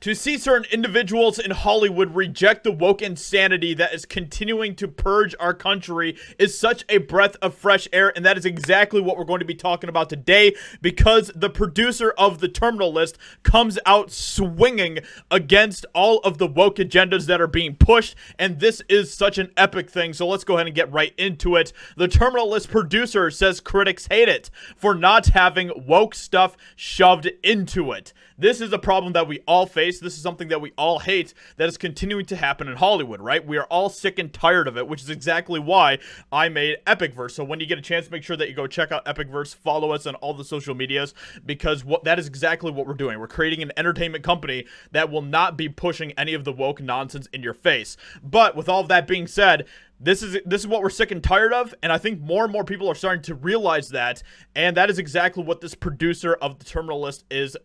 To see certain individuals in Hollywood reject the woke insanity that is continuing to purge our country is such a breath of fresh air, and that is exactly what we're going to be talking about today, because the producer of The Terminal List comes out swinging against all of the woke agendas that are being pushed, and this is such an epic thing, so let's go ahead and get right into it. The Terminal List producer says critics hate it for not having woke stuff shoved into it. This is a problem that we all face. This is something that we all hate that is continuing to happen in Hollywood, right? We are all sick and tired of it, which is exactly why I made EpicVerse. So when you get a chance, make sure that you go check out EpicVerse, follow us on all the social medias, because that is exactly what we're doing. We're creating an entertainment company that will not be pushing any of the woke nonsense in your face. But with all of that being said, this is what we're sick and tired of, and I think more and more people are starting to realize that, and that is exactly what this producer of The Terminal List is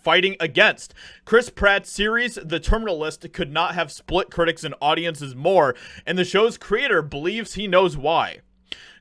fighting against. Chris Pratt's series, The Terminal List, could not have split critics and audiences more, and the show's creator believes he knows why.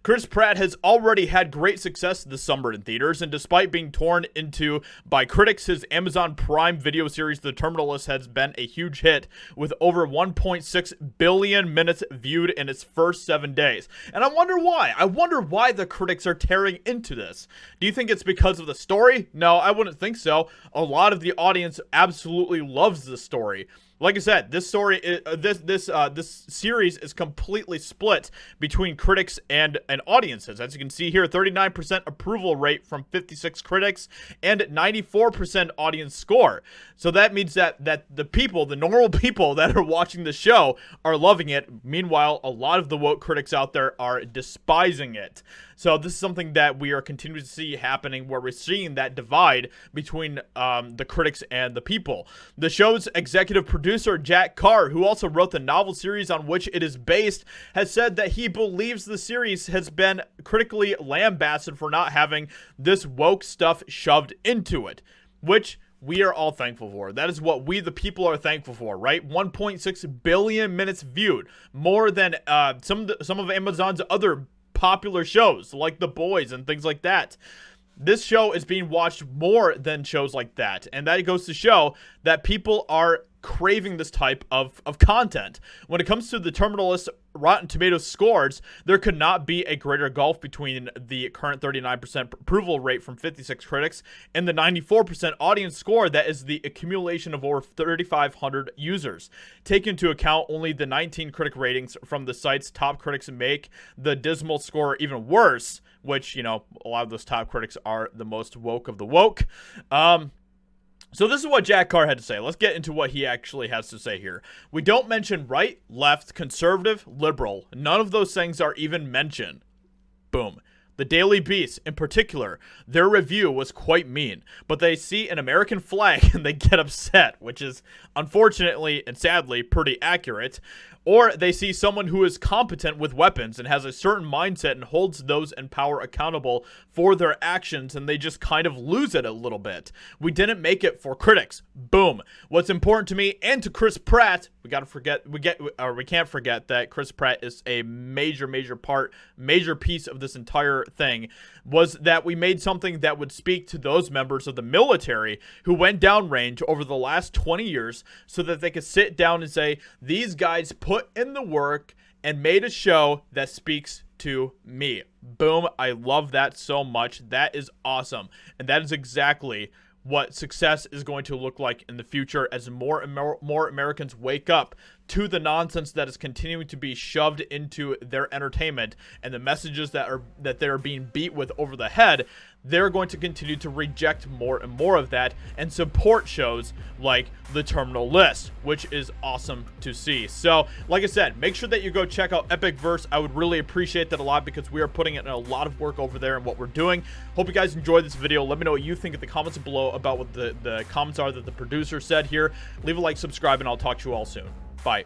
Chris Pratt has already had great success this summer in theaters, and despite being torn into by critics, his Amazon Prime Video series, The Terminal List, has been a huge hit with over 1.6 billion minutes viewed in its first 7 days. And I wonder why. I wonder why the critics are tearing into this. Do you think it's because of the story? No, I wouldn't think so. A lot of the audience absolutely loves the story. Like I said, this story, this series is completely split between critics and audiences. As you can see here, 39% approval rate from 56 critics and 94% audience score. So that means that the people, the normal people that are watching the show, are loving it. Meanwhile, a lot of the woke critics out there are despising it. So this is something that we are continuing to see happening, where we're seeing that divide between the critics and the people. The show's executive producer, Jack Carr, who also wrote the novel series on which it is based, has said that he believes the series has been critically lambasted for not having this woke stuff shoved into it, which we are all thankful for. That is what we, the people, are thankful for, right? 1.6 billion minutes viewed, more than some of Amazon's other popular shows like The Boys and things like that. This show is being watched more than shows like that, and that goes to show that people are craving this type of content. When it comes to The Terminal List Rotten Tomatoes scores, there could not be a greater gulf between the current 39% approval rate from 56 critics and the 94% audience score that is the accumulation of over 3,500 users. Take into account only the 19 critic ratings from the site's top critics make the dismal score even worse, which, you know, a lot of those top critics are the most woke of the woke. So this is what Jack Carr had to say. Let's get into what he actually has to say here. We don't mention right, left, conservative, liberal. None of those things are even mentioned. Boom. The Daily Beast, in particular, their review was quite mean, but they see an American flag and they get upset, which is unfortunately and sadly pretty accurate. Or they see someone who is competent with weapons and has a certain mindset and holds those in power accountable for their actions, and they just kind of lose it a little bit. We didn't make it for critics. Boom. What's important to me and to Chris Pratt, we can't forget that Chris Pratt is a major piece of this entire thing, was that we made something that would speak to those members of the military who went downrange over the last 20 years so that they could sit down and say, these guys put in the work and made a show that speaks to me. Boom. I love that so much. That is awesome. And that is exactly what success is going to look like in the future as more and more Americans wake up to the nonsense that is continuing to be shoved into their entertainment and the messages that they're being beat with over the head. They're going to continue to reject more and more of that and support shows like The Terminal List, which is awesome to see. So, like I said, make sure that you go check out EpicVerse. I would really appreciate that a lot, because we are putting in a lot of work over there and what we're doing. Hope you guys enjoyed this video. Let me know what you think in the comments below about what the comments are that the producer said here. Leave a like, subscribe, and I'll talk to you all soon. Bye.